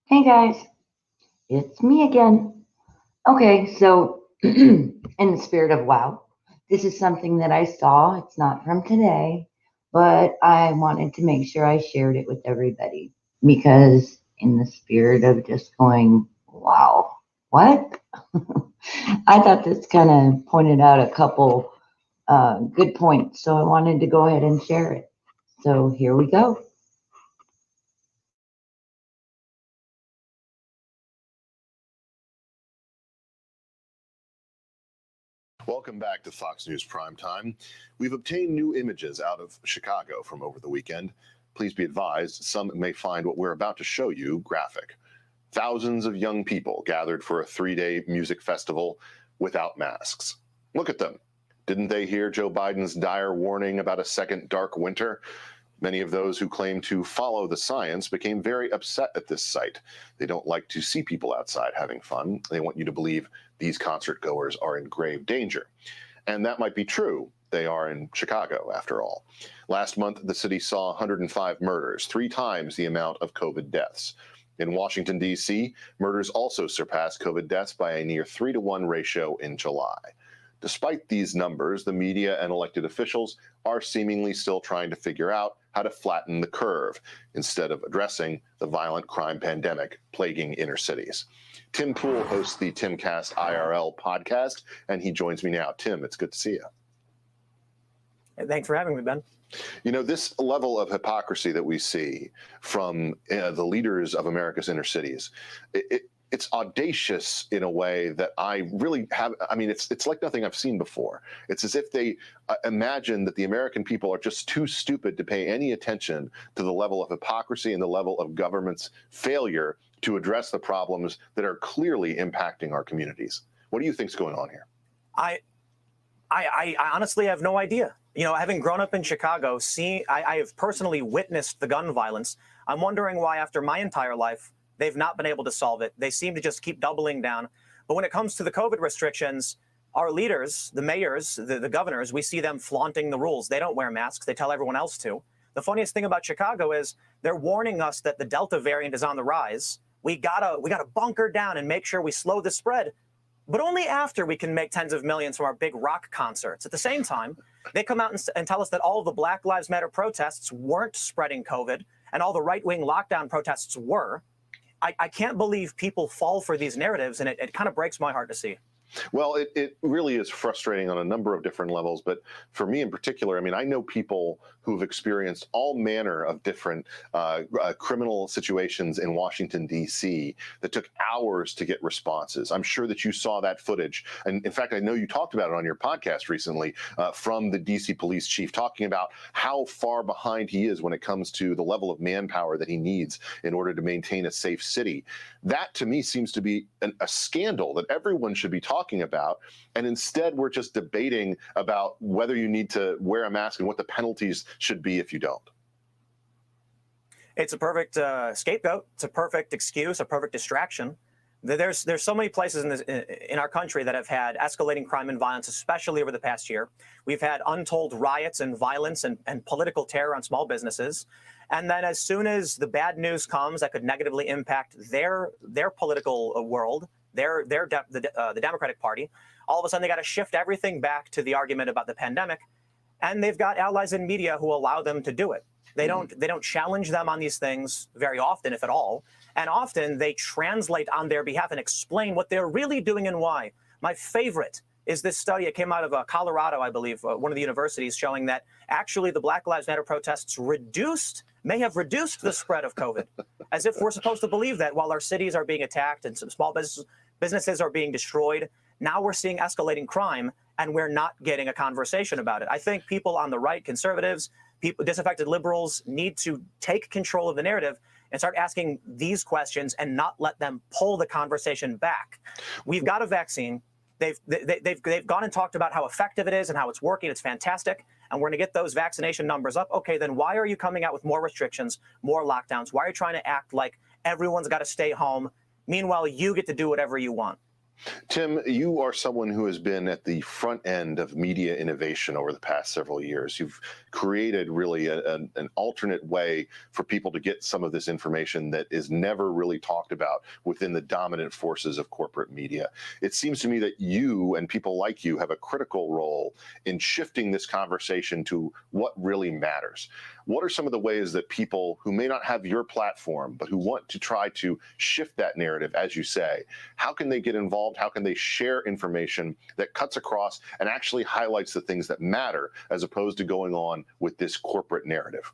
Hey guys, it's me again. Okay, so in the spirit of wow, this is something that I saw. It's not from today, but I wanted to make sure I shared it with everybody because, in the spirit of just going, wow, what? I thought this kind of pointed out a couple good points, so I wanted to go ahead and share it. So here we go. Welcome back to Fox News Primetime. We've obtained new images out of Chicago from over the weekend. Please be advised, some may find what we're about to show you graphic. Thousands of young people gathered for a 3-day music festival without masks. Look at them. Didn't they hear Joe Biden's dire warning about a second dark winter? Many of those who claim to follow the science became very upset at this sight. They don't like to see people outside having fun. They want you to believe these concert goers are in grave danger. And that might be true. They are in Chicago, after all. Last month, the city saw 105 murders, 3 times the amount of COVID deaths. In Washington, D.C., murders also surpassed COVID deaths by a near 3-to-1 ratio in July. Despite these numbers, the media and elected officials are seemingly still trying to figure out how to flatten the curve instead of addressing the violent crime pandemic plaguing inner cities. Tim Pool hosts the Timcast IRL podcast, and he joins me now. Tim, it's good to see you. Thanks for having me, Ben. You know, this level of hypocrisy that we see from the leaders of America's inner cities, it's audacious in a way that I really have. I mean, it's like nothing I've seen before. It's as if they imagine that the American people are just too stupid to pay any attention to the level of hypocrisy and the level of government's failure to address the problems that are clearly impacting our communities. What do you think's going on here? I honestly have no idea. You know, having grown up in Chicago, I have personally witnessed the gun violence. I'm wondering why, after my entire life, they've not been able to solve it. They seem to just keep doubling down. But when it comes to the COVID restrictions, our leaders, the mayors, the governors, we see them flaunting the rules. They don't wear masks. They tell everyone else to. The funniest thing about Chicago is they're warning us that the Delta variant is on the rise. We gotta bunker down and make sure we slow the spread, but only after we can make tens of millions from our big rock concerts. At the same time, they come out and tell us that all of the Black Lives Matter protests weren't spreading COVID and all the right-wing lockdown protests were. I can't believe people fall for these narratives, and it kind of breaks my heart to see. Well, it really is frustrating on a number of different levels. But for me in particular, I mean, I know people who've experienced all manner of different criminal situations in Washington, D.C. that took hours to get responses. I'm sure that you saw that footage. And in fact, I know you talked about it on your podcast recently from the D.C. police chief, talking about how far behind he is when it comes to the level of manpower that he needs in order to maintain a safe city. That, to me, seems to be a scandal that everyone should be talking about. And instead, we're just debating about whether you need to wear a mask and what the penalties should be if you don't. It's a perfect scapegoat. It's a perfect excuse, a perfect distraction. There's so many places in our country that have had escalating crime and violence, especially over the past year. We've had untold riots and violence and political terror on small businesses. And then as soon as the bad news comes that could negatively impact their political world, the Democratic Party, all of a sudden they got to shift everything back to the argument about the pandemic. And they've got allies in media who allow them to do it. They don't challenge them on these things very often, if at all. And often they translate on their behalf and explain what they're really doing and why. My favorite is this study. It came out of Colorado, I believe, one of the universities, showing that actually the Black Lives Matter protests may have reduced the spread of COVID, as if we're supposed to believe that while our cities are being attacked and some small businesses are being destroyed, now we're seeing escalating crime and we're not getting a conversation about it. I think people on the right, conservatives, disaffected liberals, need to take control of the narrative and start asking these questions and not let them pull the conversation back. We've got a vaccine. They've gone and talked about how effective it is and how it's working. It's fantastic. And we're going to get those vaccination numbers up. Okay, then why are you coming out with more restrictions, more lockdowns? Why are you trying to act like everyone's got to stay home? Meanwhile, you get to do whatever you want. Tim, you are someone who has been at the front end of media innovation over the past several years. You've created really an alternate way for people to get some of this information that is never really talked about within the dominant forces of corporate media. It seems to me that you and people like you have a critical role in shifting this conversation to what really matters. What are some of the ways that people who may not have your platform, but who want to try to shift that narrative, as you say, how can they get involved? How can they share information that cuts across and actually highlights the things that matter, as opposed to going on with this corporate narrative?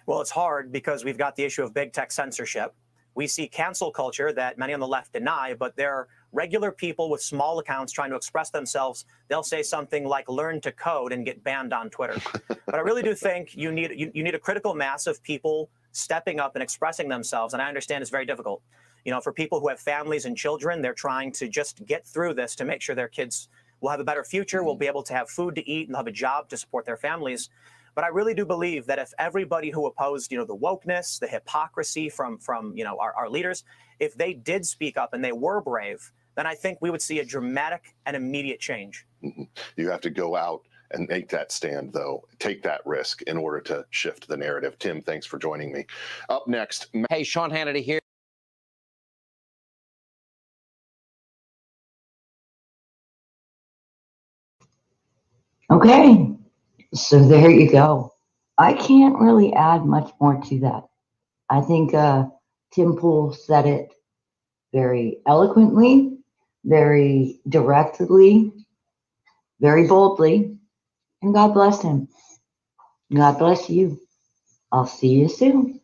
Well, it's hard because we've got the issue of big tech censorship. We see cancel culture that many on the left deny, but they're regular people with small accounts trying to express themselves. They'll say something like learn to code and get banned on Twitter. But I really do think you need a critical mass of people stepping up and expressing themselves. And I understand it's very difficult. You know, for people who have families and children, they're trying to just get through this to make sure their kids will have a better future, will be able to have food to eat and have a job to support their families. But I really do believe that if everybody who opposed, the wokeness, the hypocrisy from our leaders, if they did speak up and they were brave, then I think we would see a dramatic and immediate change. You have to go out and make that stand, though, take that risk in order to shift the narrative. Tim, thanks for joining me. Up next. Hey, Sean Hannity here. Okay, so there you go. I can't really add much more to that. I think Tim Pool said it very eloquently, very directly, very boldly, and God bless him. God bless you. I'll see you soon.